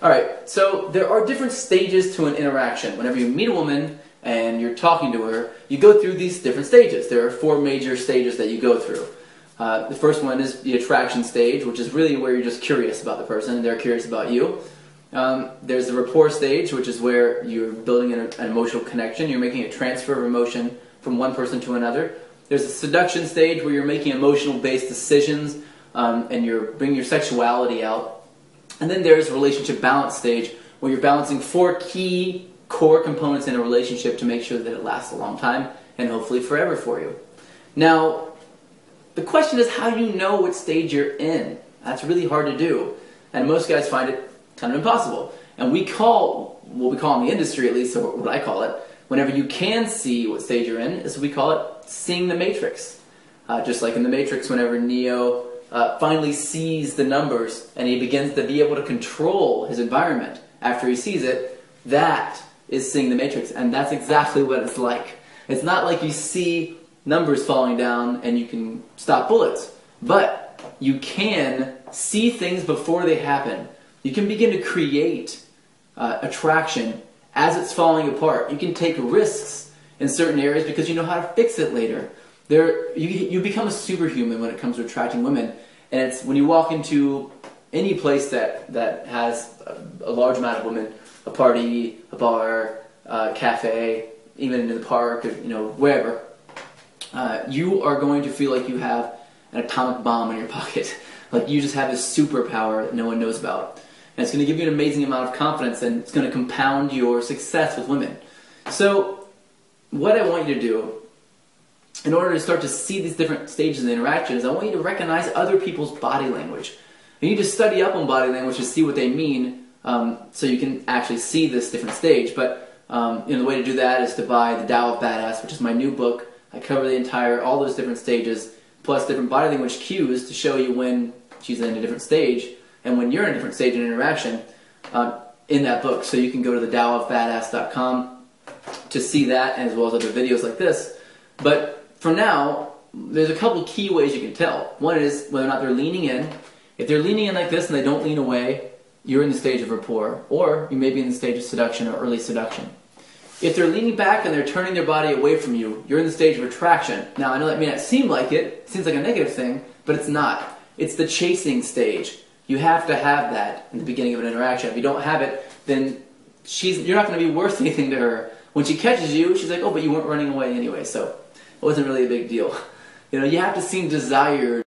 Alright, so there are different stages to an interaction. Whenever you meet a woman and you're talking to her, you go through these different stages. There are 4 major stages that you go through. The first one is the attraction stage, which is really where you're just curious about the person and they're curious about you. There's the rapport stage, which is where you're building an emotional connection. You're making a transfer of emotion from one person to another. There's the seduction stage, where you're making emotional-based decisions and you're bringing your sexuality out. And then there's a relationship balance stage, where you're balancing 4 key core components in a relationship to make sure that it lasts a long time and hopefully forever for you. Now, the question is, how do you know what stage you're in? That's really hard to do, and most guys find it kind of impossible. And we call, what we call in the industry at least, or what I call it, whenever you can see what stage you're in, is we call it seeing the Matrix. Just like in the Matrix, whenever Neo finally sees the numbers and he begins to be able to control his environment after he sees it, that is seeing the Matrix, and that's exactly what it's like. It's not like you see numbers falling down and you can stop bullets, but you can see things before they happen. You can begin to create attraction as it's falling apart. You can take risks in certain areas because you know how to fix it later. You become a superhuman when it comes to attracting women, and it's when you walk into any place that has a large amount of women, a party, a bar, a cafe, even in the park, or, wherever, you are going to feel like you have an atomic bomb in your pocket. Like you just have this superpower that no one knows about. And it's going to give you an amazing amount of confidence, and it's going to compound your success with women. So what I want you to do, in order to start to see these different stages of interaction, is I want you to recognize other people's body language. You need to study up on body language to see what they mean, so you can actually see this different stage. But the way to do that is to buy The Tao of Badass, which is my new book. I cover all those different stages, plus different body language cues to show you when she's in a different stage and when you're in a different stage in interaction in that book. So you can go to thedaoofbadass.com to see that, as well as other videos like this. But for now, there's a couple key ways you can tell. One is whether or not they're leaning in. If they're leaning in like this and they don't lean away, you're in the stage of rapport, or you may be in the stage of seduction or early seduction. If they're leaning back and they're turning their body away from you, you're in the stage of attraction. Now, I know that may not seem like it seems like a negative thing, but it's not. It's the chasing stage. You have to have that in the beginning of an interaction. If you don't have it, then you're not going to be worth anything to her. When she catches you, she's like, oh, but you weren't running away anyway, so it wasn't really a big deal. You have to seem desired.